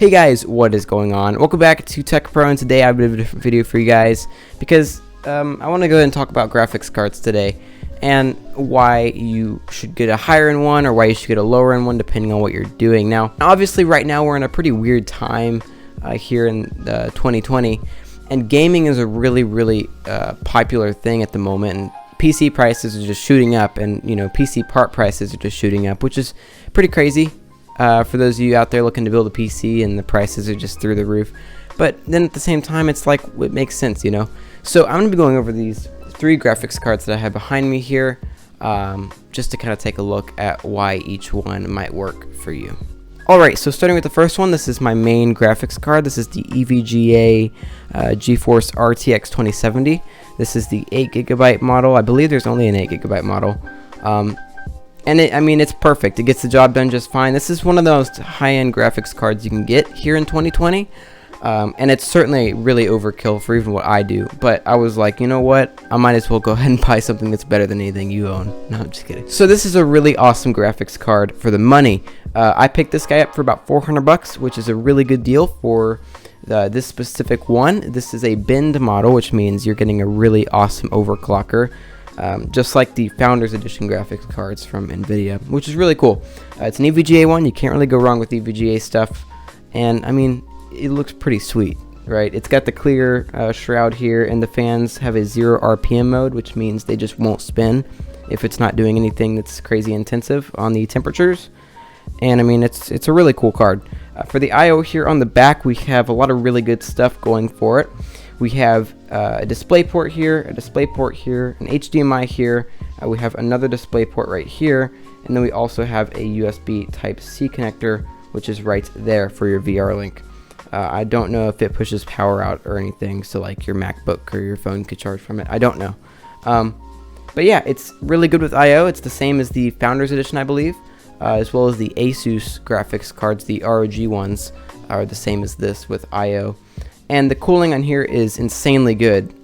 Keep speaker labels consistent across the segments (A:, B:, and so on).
A: Hey guys, what is going on? Welcome back to Tech Pro, and today I have a bit of a different video for you guys because I want to go ahead and talk about graphics cards today and why you should get a higher end one or why you should get a lower end one depending on what you're doing. Now, obviously right now we're in a pretty weird time here in 2020, and gaming is a really popular thing at the moment, and PC prices are just shooting up, and PC part prices are just shooting up, which is pretty crazy. For those of you out there looking to build a PC and the prices are just through the roof. But then at the same time, it's like, it makes sense, So I'm going to be going over these three graphics cards that I have behind me here, just to kind of take a look at why each one might work for you. Alright, so starting with the first one, this is my main graphics card. This is the EVGA GeForce RTX 2070. This is the 8GB model. I believe there's only an 8GB model. And it's perfect. It gets the job done just fine. This is one of those high-end graphics cards you can get here in 2020. And it's certainly really overkill for even what I do. But I was like, you know what? I might as well go ahead and buy something that's better than anything you own. No, I'm just kidding. So this is a really awesome graphics card for the money. I picked this guy up for about $400, which is a really good deal for this specific one. This is a bend model, which means you're getting a really awesome overclocker. Just like the Founders Edition graphics cards from NVIDIA, which is really cool. It's an EVGA one. You can't really go wrong with EVGA stuff. And, it looks pretty sweet, right? It's got the clear shroud here, and the fans have a 0 RPM mode, which means they just won't spin if it's not doing anything that's crazy intensive on the temperatures. And, it's a really cool card. For the I/O here on the back, we have a lot of really good stuff going for it. We have a display port here, a display port here, an HDMI here. We have another display port right here, and then we also have a USB Type-C connector, which is right there for your VR link. I don't know if it pushes power out or anything, so like your MacBook or your phone could charge from it. I don't know. But yeah, it's really good with I/O. It's the same as the Founders Edition, I believe, as well as the Asus graphics cards. The ROG ones are the same as this with I/O. And the cooling on here is insanely good.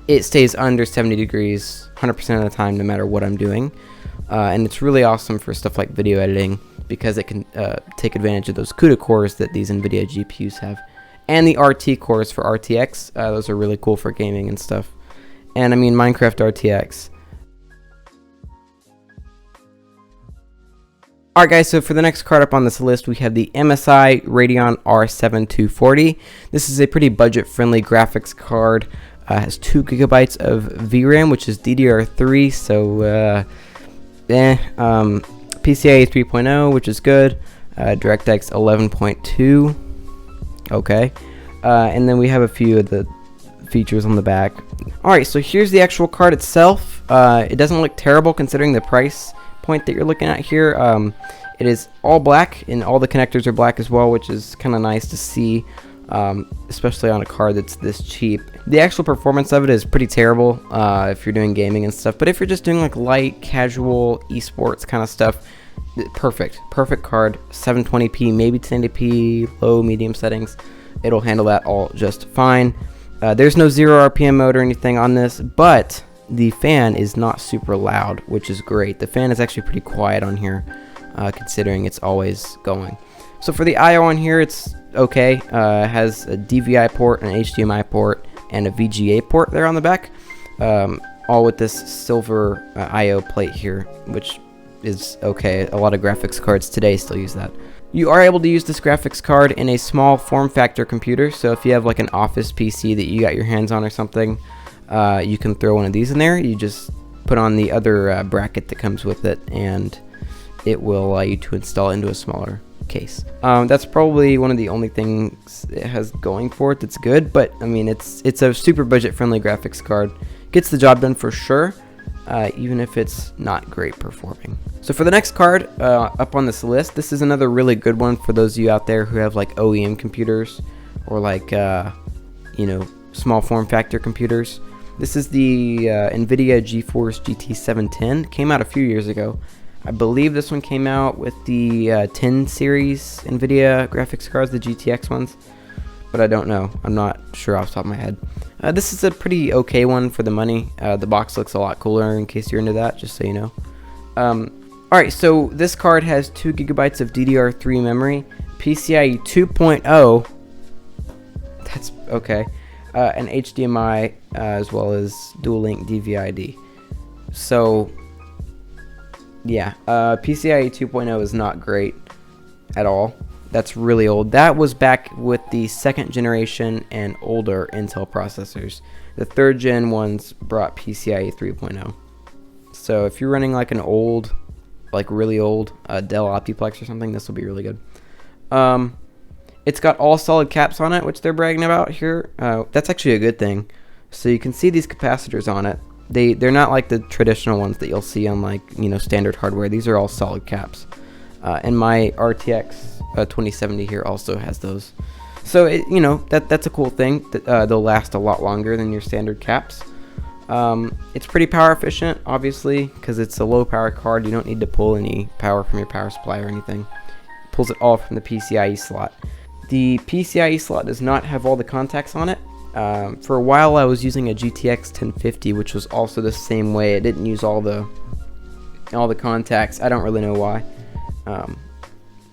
A: It stays under 70 degrees 100% of the time, no matter what I'm doing. And it's really awesome for stuff like video editing because it can take advantage of those CUDA cores that these NVIDIA GPUs have. And the RT cores for RTX. Those are really cool for gaming and stuff. And Minecraft RTX. Alright guys, so for the next card up on this list, we have the MSI Radeon R7 240. This is a pretty budget-friendly graphics card. Has 2GB of VRAM, which is DDR3, so PCIe 3.0, which is good. DirectX 11.2, okay. And then we have a few of the features on the back. Alright, so here's the actual card itself. It doesn't look terrible considering the price point that you're looking at here. It is all black, and all the connectors are black as well, which is kind of nice to see, especially on a card that's this cheap. The actual performance of it is pretty terrible if you're doing gaming and stuff, but if you're just doing like light, casual, esports kind of stuff, perfect card. 720p, maybe 1080p, low, medium settings. It'll handle that all just fine. There's no 0 RPM mode or anything on this, but the fan is not super loud, which is great. The fan is actually pretty quiet on here, considering it's always going. So for the I/O on here, it's okay. It has a DVI port, an HDMI port, and a VGA port there on the back, all with this silver I/O plate here, which is okay. A lot of graphics cards today still use that. You are able to use this graphics card in a small form factor computer, so if you have like an office PC that you got your hands on or something, you can throw one of these in there. You just put on the other bracket that comes with it, and it will allow you to install into a smaller case. That's probably one of the only things it has going for it that's good, but it's a super budget friendly graphics card. Gets the job done for sure, even if it's not great performing. So for the next card up on this list, this is another really good one for those of you out there who have like OEM computers or like small form factor computers. This is the NVIDIA GeForce GT 710. Came out a few years ago. I believe this one came out with the 10 series NVIDIA graphics cards, the GTX ones, but I don't know. I'm not sure off the top of my head. This is a pretty okay one for the money. The box looks a lot cooler in case you're into that, just so you know. Alright, so this card has 2 GB of DDR3 memory PCIe 2.0. That's okay. And HDMI as well as dual link DVI-D. So yeah, PCIe 2.0 is not great at all. That's really old. That was back with the 2nd generation and older Intel processors. The 3rd gen ones brought PCIe 3.0. So if you're running like an old, like really old Dell Optiplex or something, this will be really good. It's got all solid caps on it, which they're bragging about here. That's actually a good thing. So you can see these capacitors on it. They're not like the traditional ones that you'll see on like, you know, standard hardware. These are all solid caps. And my RTX 2070 here also has those. So you know, that's a cool thing. They'll last a lot longer than your standard caps. It's pretty power efficient, obviously, because it's a low power card. You don't need to pull any power from your power supply or anything. It pulls it all from the PCIe slot. The PCIe slot does not have all the contacts on it. For a while I was using a GTX 1050, which was also the same way. It didn't use all the contacts. I don't really know why.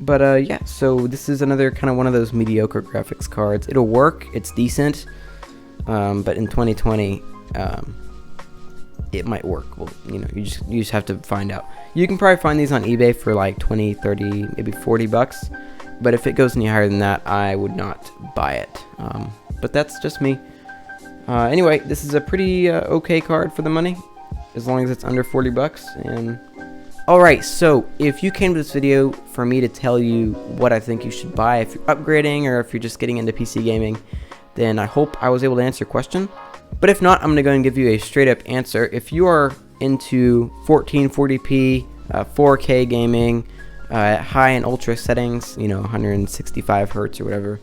A: But yeah, so this is another kind of one of those mediocre graphics cards. It'll work, it's decent, but in 2020 it might work. Well, you know, you just have to find out. You can probably find these on eBay for like 20, 30, maybe 40 bucks. But if it goes any higher than that, I would not buy it. But that's just me. Anyway, this is a pretty okay card for the money, as long as it's under 40 bucks. And alright, so if you came to this video for me to tell you what I think you should buy if you're upgrading or if you're just getting into PC gaming, then I hope I was able to answer your question. But if not, I'm going to go and give you a straight up answer. If you are into 1440p, 4K gaming, high and ultra settings, you know, 165 hertz or whatever,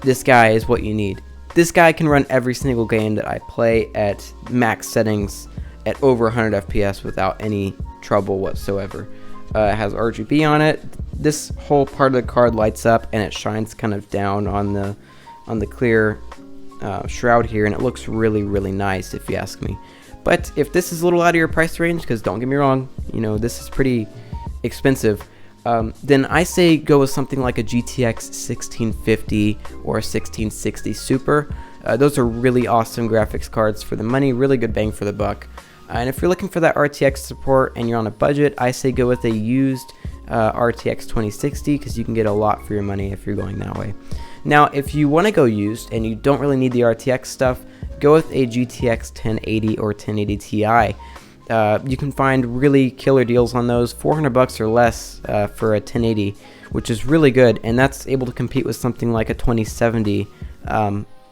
A: this guy is what you need. This guy can run every single game that I play at max settings at over 100 FPS without any trouble whatsoever. It has RGB on it. This whole part of the card lights up and it shines kind of down on the clear shroud here, and it looks really, really nice if you ask me. But if this is a little out of your price range, because don't get me wrong, you know, this is pretty expensive, then I say go with something like a GTX 1650 or a 1660 Super. Those are really awesome graphics cards for the money, really good bang for the buck. And if you're looking for that RTX support and you're on a budget, I say go with a used RTX 2060, because you can get a lot for your money if you're going that way. Now, if you want to go used and you don't really need the RTX stuff, go with a GTX 1080 or 1080 Ti. You can find really killer deals on those, 400 bucks or less for a 1080, which is really good, and that's able to compete with something like a 2070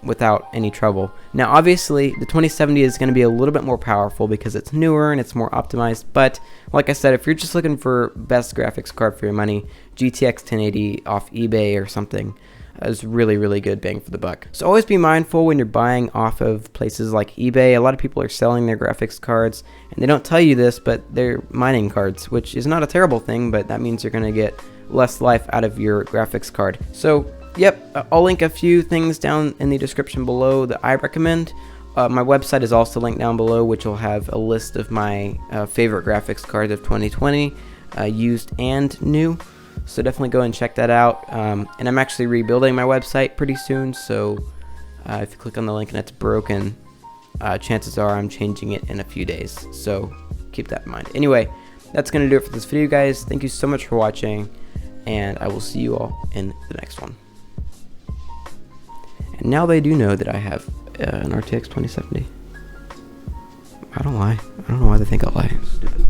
A: without any trouble. Now, obviously, the 2070 is going to be a little bit more powerful because it's newer and it's more optimized, but like I said, if you're just looking for best graphics card for your money, GTX 1080 off eBay or something is really, really good bang for the buck. So always be mindful when you're buying off of places like eBay. A lot of people are selling their graphics cards, and they don't tell you this, but they're mining cards, which is not a terrible thing, but that means you're going to get less life out of your graphics card. So yep, I'll link a few things down in the description below that I recommend. My website is also linked down below, which will have a list of my favorite graphics cards of 2020, used and new. So definitely go and check that out. And I'm actually rebuilding my website pretty soon, so if you click on the link and it's broken, chances are I'm changing it in a few days. So keep that in mind. Anyway, that's going to do it for this video, guys. Thank you so much for watching, and I will see you all in the next one. And now they do know that I have an RTX 2070. I don't lie. I don't know why they think I lie. Stupid.